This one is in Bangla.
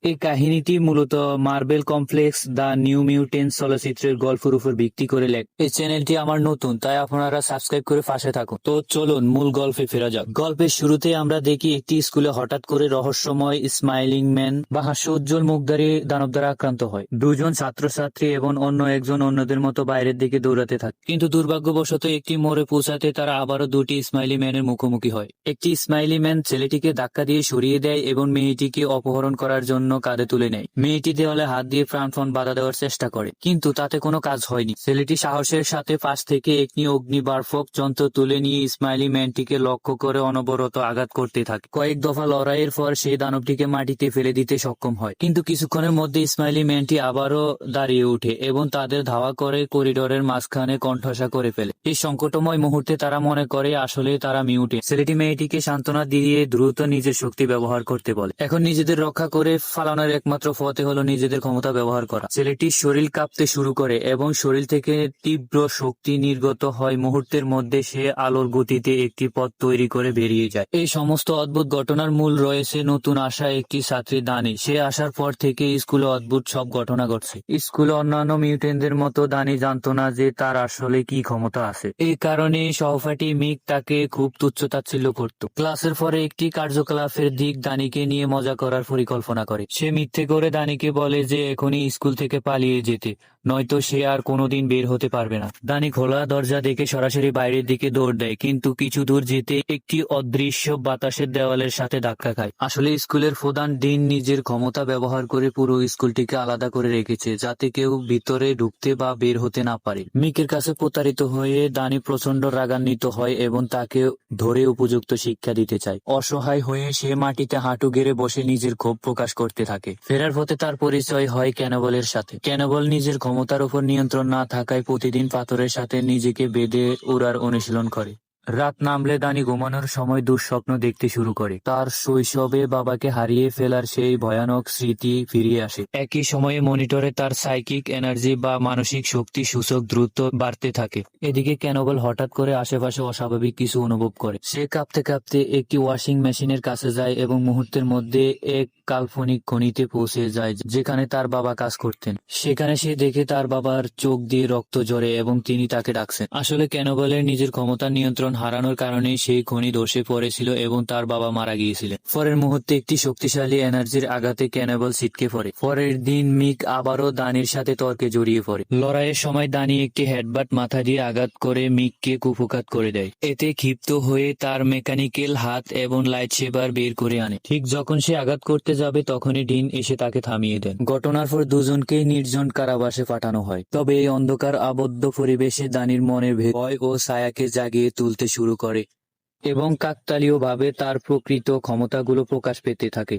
এই কাহিনীটি মূলত মার্বেল কমপ্লেক্স দ্য নিউ মিউটেন্টস চলচ্চিত্রের গল্পের উপর ভিত্তি করে লেখা। এই চ্যানেলটি আমার নতুন, তাই আপনারা সাবস্ক্রাইব করে পাশে থাকুন। তো চলুন মূল গল্পে ফেরা যাক। গল্পের শুরুতে আমরা দেখি একটি স্কুলে হঠাৎ করে রহস্যময় স্মাইলিং ম্যান বা হাস্য উজ্জ্বল মুখধারী দানব দ্বারা আক্রান্ত হয়। দুজন ছাত্রছাত্রী এবং অন্য একজন অন্যদের মতো বাইরের দিকে দৌড়াতে থাকে, কিন্তু দুর্ভাগ্যবশত একটি মোড়ে পৌঁছাতে তারা আবারও দুটি স্মাইলি ম্যানের মুখোমুখি হয়। একটি স্মাইলি ম্যান ছেলেটিকে ধাক্কা দিয়ে সরিয়ে দেয় এবং মেয়েটিকে অপহরণ করার জন্য কাঁধে তুলে নেয়। মেয়েটি দেওয়ালে হাত দিয়ে প্রাণপণ বাধা দেওয়ার চেষ্টা করে, কিন্তু তাতে কোনো কাজ হয়নি। ছেলেটি সাহসের সাথে পাশ থেকে একটি অগ্নিবার্ফক যন্ত্র তুলে নিয়ে স্মাইলি ম্যানটিকে লক্ষ্য করে অনবরত আঘাত করতে থাকে। কয়েক দফা লড়াইয়ের পর সেই দানবটিকে মাটিতে ফেলে দিতে সক্ষম হয়, কিন্তু কিছুক্ষণের মধ্যে স্মাইলি ম্যানটি আবারও দাঁড়িয়ে ওঠে এবং তাদের ধাওয়া করে করিডোরের মাঝখানে কণ্ঠসা করে ফেলে। এই সংকটময় মুহূর্তে তারা মনে করে আসলে তারা মিউটেন্ট। ছেলেটি মেয়েটিকে সান্ত্বনা দিয়ে দ্রুত নিজের শক্তি ব্যবহার করতে বলে। এখন নিজেদের রক্ষা করে ফালানোর একমাত্র পথ হলো নিজেদের ক্ষমতা ব্যবহার করা। ছেলেটির শরীর কাঁপতে শুরু করে এবং শরীর থেকে তীব্র শক্তি নির্গত হয়। মুহূর্তের মধ্যে সে আলোর গতিতে একটি পথ তৈরি করে বেরিয়ে যায়। এই সমস্ত অদ্ভুত ঘটনার মূল রয়েছে নতুন আসা একটি ছাত্রী দানি। সে আসার পর থেকে স্কুলে অদ্ভুত সব ঘটনা ঘটছে। স্কুলে অন্যান্য মিউটেন্টদের মতো দানি জানতো না যে তার আসলে কি ক্ষমতা আছে। এই কারণে সহপাঠী মিক তাকে খুব তুচ্ছ-তাচ্ছিল্য করত। ক্লাসের পরে একটি কার্যকলাপের দিক দানিকে নিয়ে মজা করার পরিকল্পনা করে। সে মিথ্যে করে দানিকে বলে যে এখনই স্কুল থেকে পালিয়ে যেতে, নয়তো সে আর কোনোদিন বের হতে পারবে না। দানি খোলা দরজা দেখে সরাসরি বাইরের দিকে দৌড় দেয়, কিন্তু কিছু দূর যেতে একটি অদৃশ্য বাতাসের দেওয়ালের সাথে ধাক্কা খায়। আসলে স্কুলের প্রধান ডিন নিজের ক্ষমতা ব্যবহার করে পুরো স্কুলটিকে আলাদা করে রেখেছে, যাতে কেউ ভিতরে ঢুকতে বা বের হতে না পারে। মিকের কাছে প্রতারিত হয়ে দানি প্রচন্ড রাগান্বিত হয় এবং তাকে ধরে উপযুক্ত শিক্ষা দিতে চায়। অসহায় হয়ে সে মাটিতে হাঁটু গেড়ে বসে নিজের ক্ষোভ প্রকাশ করতে থাকে। ফেরার পথে তার পরিচয় হয় ক্যানোবলের সাথে। ক্যানোবল নিজের ক্ষমতার উপর নিয়ন্ত্রণ না থাকায় প্রতিদিন পাথরের সাথে নিজেকে বেঁধে উড়ার অনুশীলন করে। রাত নামলে দানি ঘুমানোর সময় দুঃস্বপ্ন দেখতে শুরু করে। তার শৈশবে বাবাকে হারিয়ে ফেলার সেই ভয়ানক স্মৃতি ফিরিয়ে আসে। একই সময়ে মনিটরে তার সাইকিক এনার্জি বা মানসিক শক্তি সূচক দ্রুত বাড়তে থাকে। এদিকে ক্যানোবল হঠাৎ করে আশেপাশে অস্বাভাবিক কিছু অনুভব করে। সে কাঁপতে কাঁপতে একটি ওয়াশিং মেশিনের কাছে যায় এবং মুহূর্তের মধ্যে এক কাল্পনিক খনিতে পৌঁছে যায় যেখানে তার বাবা কাজ করতেন। সেখানে সে দেখে তার বাবার চোখ দিয়ে রক্ত ঝরে এবং তিনি তাকে ডাকছেন। আসলে ক্যানোবলের নিজের ক্ষমতা নিয়ন্ত্রণ হারানোর কারণে সেই খনি ধসে পড়েছিল এবং তার বাবা মারা গিয়েছিলেন। পরের মুহূর্তে একটি শক্তিশালী এনার্জির আঘাতে ক্যানোবল ছিটকে পড়ে। পরের দিন মিক আবারও দানির সাথে তর্কে জড়িয়ে পড়ে। লড়াইয়ের সময় দানি একটি হেডবাট মাথা দিয়ে আঘাত করে মিককে কুপকাত করে দেয়। এতে ক্ষিপ্ত হয়ে তার মেকানিক্যাল হাত এবং লাইট সেবার বের করে আনে। ঠিক যখন সে আঘাত করতে যাবে তখনই ডিন এসে তাকে থামিয়ে দেন। ঘটনার পর দুজনকেই নির্জন কারাবাসে পাঠানো হয়। তবে এই অন্ধকার আবদ্ধ পরিবেশে দানির মনের ভয় ও ছায়াকে জাগিয়ে তুলতে শুরু করে এবং কাকতালীয়ভাবে তার প্রকৃত ক্ষমতাগুলো প্রকাশ পেতে থাকে।